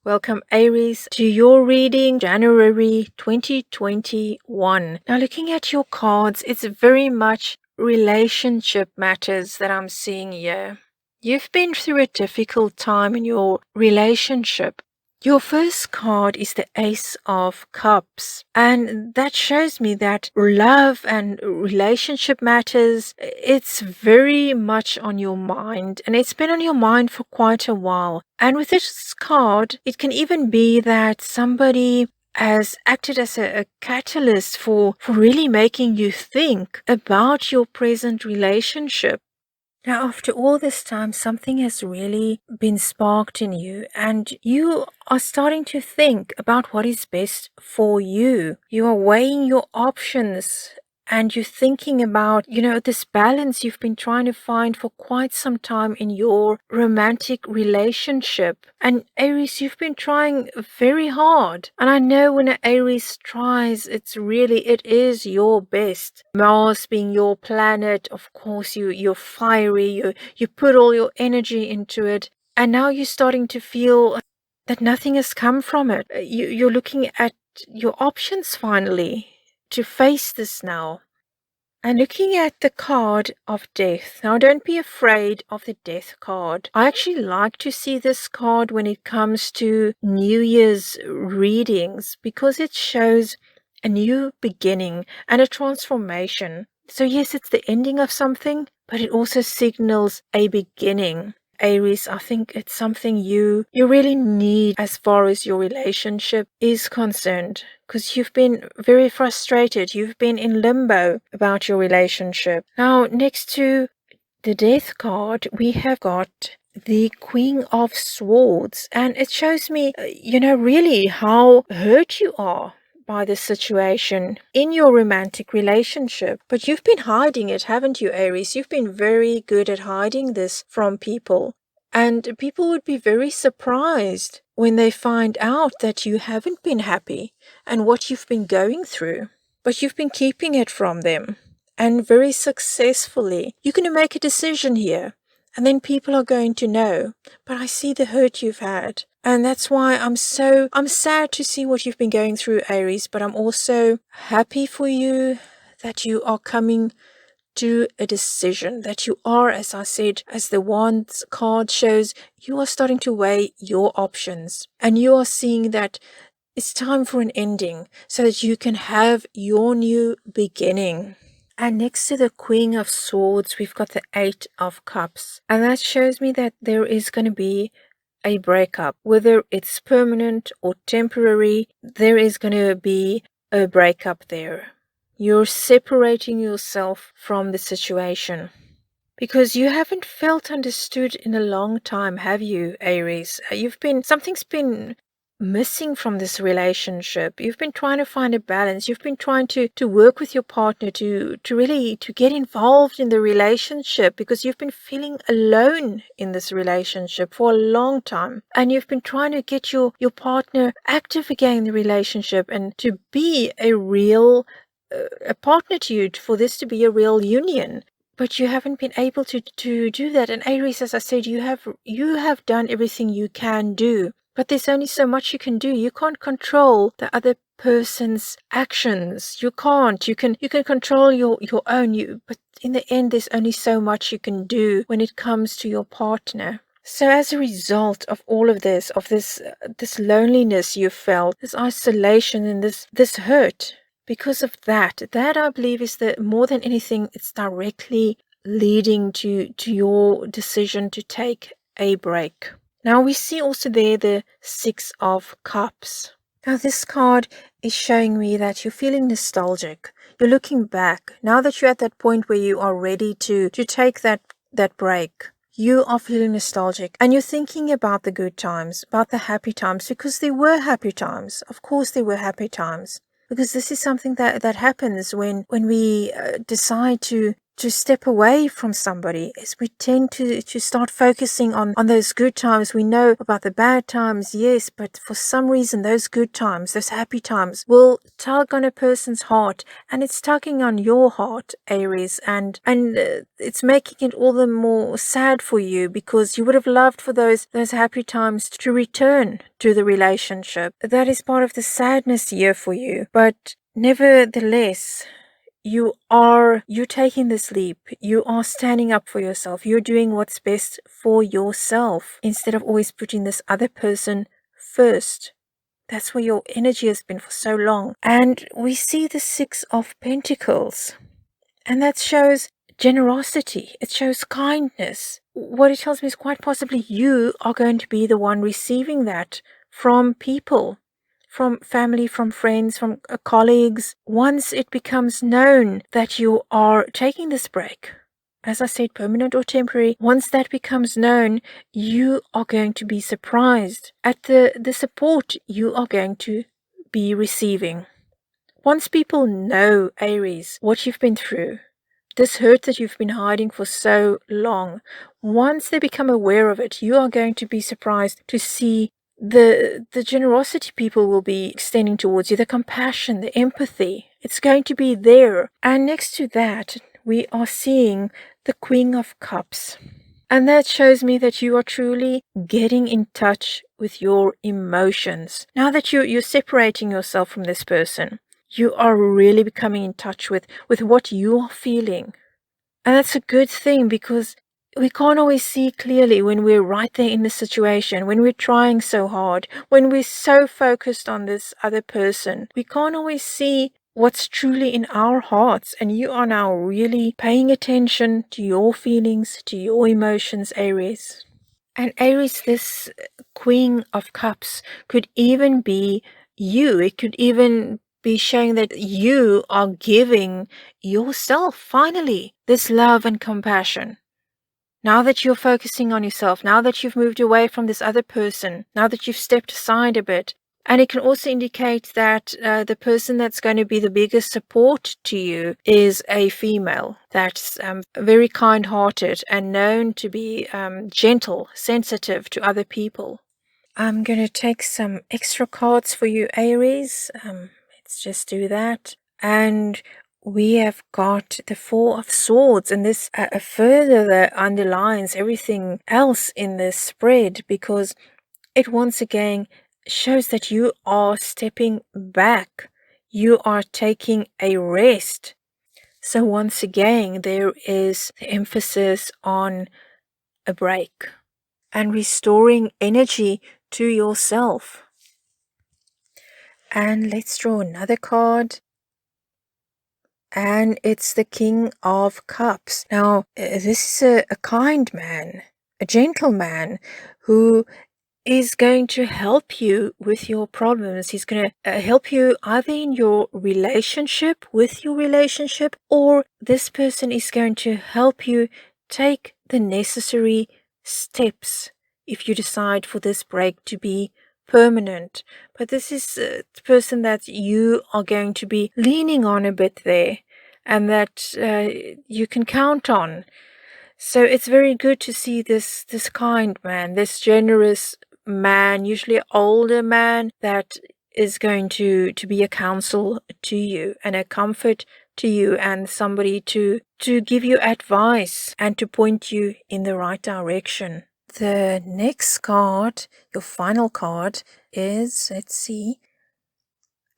Welcome, Aries, to your reading, January 2021. Now, looking at your cards, it's very much relationship matters that I'm seeing here. You've been through a difficult time in your relationship. Your first card is the Ace of Cups, and that shows me that love and relationship matters, it's very much on your mind, and it's been on your mind for quite a while. And with this card, it can even be that somebody has acted as a catalyst for really making you think about your present relationship. Now, after all this time, something has really been sparked in you, and you are starting to think about what is best for you. You are weighing your options, and you're thinking about, this balance you've been trying to find for quite some time in your romantic relationship. And Aries, you've been trying very hard. And I know when an Aries tries, it is your best. Mars being your planet, of course, you're fiery, you put all your energy into it. And now you're starting to feel that nothing has come from it. You're looking at your options finally to face this now. And looking at the card of death. Now, don't be afraid of the death card. I actually like to see this card when it comes to New Year's readings because it shows a new beginning and a transformation. So yes, it's the ending of something, but it also signals a beginning. Aries, I think it's something you really need as far as your relationship is concerned, because you've been very frustrated. You've been in limbo about your relationship. Now, next to the Death card, we have got the Queen of Swords, and it shows me, really how hurt you are by the situation in your romantic relationship. But you've been hiding it, haven't you, Aries? You've been very good at hiding this from people. And people would be very surprised when they find out that you haven't been happy and what you've been going through. But you've been keeping it from them, and very successfully. You're going to make a decision here, and then people are going to know. But I see the hurt you've had. And that's why I'm sad to see what you've been going through, Aries, but I'm also happy for you that you are coming to a decision, that you are, as I said, as the Wands card shows, you are starting to weigh your options, and you are seeing that it's time for an ending so that you can have your new beginning. And next to the Queen of Swords, we've got the Eight of Cups. And that shows me that there is going to be a breakup. Whether it's permanent or temporary, there is going to be a breakup there. You're separating yourself from the situation. Because you haven't felt understood in a long time, have you, Aries? Something's been missing from this relationship. You've been trying to find a balance. You've been trying to work with your partner to really to get involved in the relationship, because you've been feeling alone in this relationship for a long time. And you've been trying to get your partner active again in the relationship and to be a real a partner to you, for this to be a real union. But you haven't been able to do that. And Aries, as I said, you have done everything you can do. But there's only so much you can do. You can't control the other person's actions. You can't. You can control your own. But in the end, there's only so much you can do when it comes to your partner. So as a result of all of this, this loneliness you felt, this isolation and this hurt, because of that I believe is that more than anything, it's directly leading to your decision to take a break. Now we see also there the Six of Cups. Now this card is showing me that you're feeling nostalgic. You're looking back. Now that you're at that point where you are ready to take that break, you are feeling nostalgic and you're thinking about the good times, about the happy times, because there were happy times. Of course there were happy times. Because this is something that happens when we decide to to step away from somebody is we tend to start focusing on those good times. We know about the bad times, yes, but for some reason those good times, those happy times will tug on a person's heart, and it's tugging on your heart, Aries, and it's making it all the more sad for you because you would have loved for those happy times to return to the relationship. That is part of the sadness here for you, but nevertheless, you're taking this leap. You are standing up for yourself. You're doing what's best for yourself instead of always putting this other person first. That's where your energy has been for so long. And we see the Six of Pentacles, and that shows generosity. It shows kindness. What it tells me is quite possibly you are going to be the one receiving that from people, from family, from friends, from colleagues. Once it becomes known that you are taking this break, as I said, permanent or temporary, once that becomes known, you are going to be surprised at the support you are going to be receiving. Once people know, Aries, what you've been through, this hurt that you've been hiding for so long, once they become aware of it, you are going to be surprised to see the generosity people will be extending towards you, the compassion, the empathy. It's going to be there. And next to that, we are seeing the Queen of Cups. And that shows me that you are truly getting in touch with your emotions. Now that you're separating yourself from this person, you are really becoming in touch with what you are feeling. And that's a good thing because we can't always see clearly when we're right there in the situation, when we're trying so hard, when we're so focused on this other person. We can't always see what's truly in our hearts. And you are now really paying attention to your feelings, to your emotions, Aries. And Aries, this Queen of Cups could even be you. It could even be showing that you are giving yourself finally this love and compassion. Now that you're focusing on yourself, now that you've moved away from this other person, now that you've stepped aside a bit. And it can also indicate that the person that's going to be the biggest support to you is a female that's very kind-hearted and known to be gentle, sensitive to other people. I'm going to take some extra cards for you, Aries. Let's just do that. And we have got the Four of Swords, and this further underlines everything else in this spread because it once again shows that you are stepping back. You are taking a rest. So once again, there is the emphasis on a break and restoring energy to yourself. And let's draw another card. And it's the King of Cups. Now, this is a kind man, a gentleman who is going to help you with your problems. He's going to help you either in your relationship, with your relationship, or this person is going to help you take the necessary steps if you decide for this break to be permanent. But this is the person that you are going to be leaning on a bit there and that you can count on. So it's very good to see this kind man, this generous man, usually an older man that is going to be a counsel to you and a comfort to you and somebody to give you advice and to point you in the right direction. The next card, your final card, is, let's see,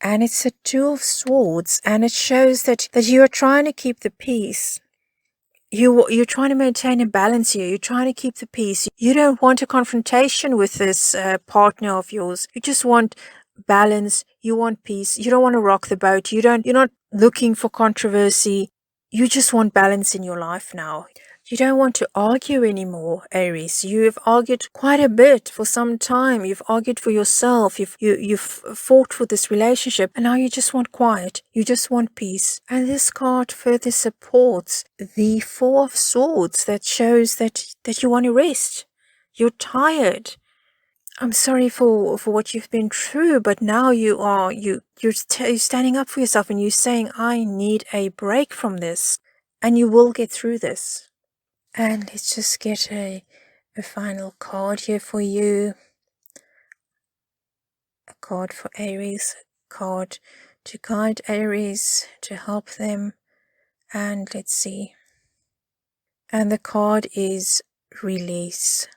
and it's a Two of Swords, and it shows that you are trying to keep the peace. You're trying to maintain a balance here. You're trying to keep the peace. You don't want a confrontation with this partner of yours. You just want balance. You want peace. You don't want to rock the boat. You're not looking for controversy. You just want balance in your life now. You don't want to argue anymore, Aries. You have argued quite a bit for some time. You've argued for yourself. You've fought for this relationship, and now you just want quiet. You just want peace. And this card further supports the Four of Swords that shows that you want to rest. You're tired. I'm sorry for what you've been through, but now you're standing up for yourself and you're saying, I need a break from this. and you will get through this. And let's just get a final card here for you. A card for Aries, card to guide Aries, to help them. And let's see. And the card is release.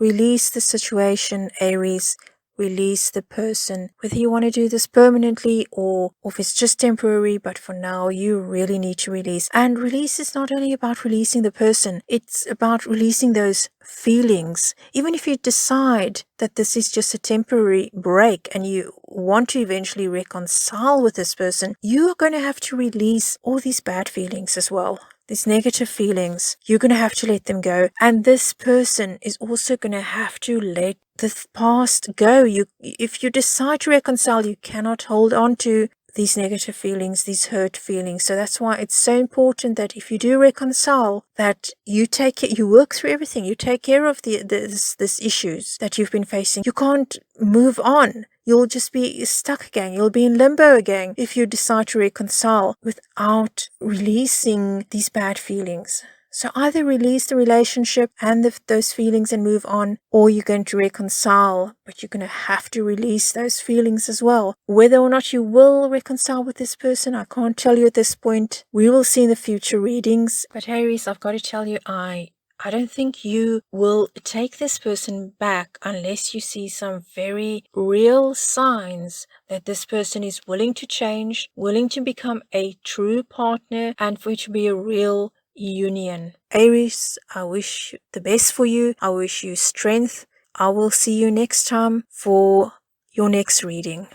Release the situation, Aries. Release the person. Whether you want to do this permanently or if it's just temporary, but for now you really need to release. And release is not only about releasing the person, it's about releasing those feelings. Even if you decide that this is just a temporary break and you want to eventually reconcile with this person, you are going to have to release all these bad feelings as well. These negative feelings, you're going to have to let them go. And this person is also going to have to let the past go. If you decide to reconcile, you cannot hold on to these negative feelings, these hurt feelings. So that's why it's so important that if you do reconcile, that you take it, you work through everything, you take care of this issues that you've been facing. You can't move on. You'll just be stuck again. You'll be in limbo again if you decide to reconcile without releasing these bad feelings. So either release the relationship and those feelings and move on, or you're going to reconcile, but you're going to have to release those feelings as well. Whether or not you will reconcile with this person, I can't tell you at this point. We will see in the future readings. But Aries, I've got to tell you, I don't think you will take this person back unless you see some very real signs that this person is willing to change, willing to become a true partner, and for it to be a real union. Aries, I wish the best for you. I wish you strength. I will see you next time for your next reading.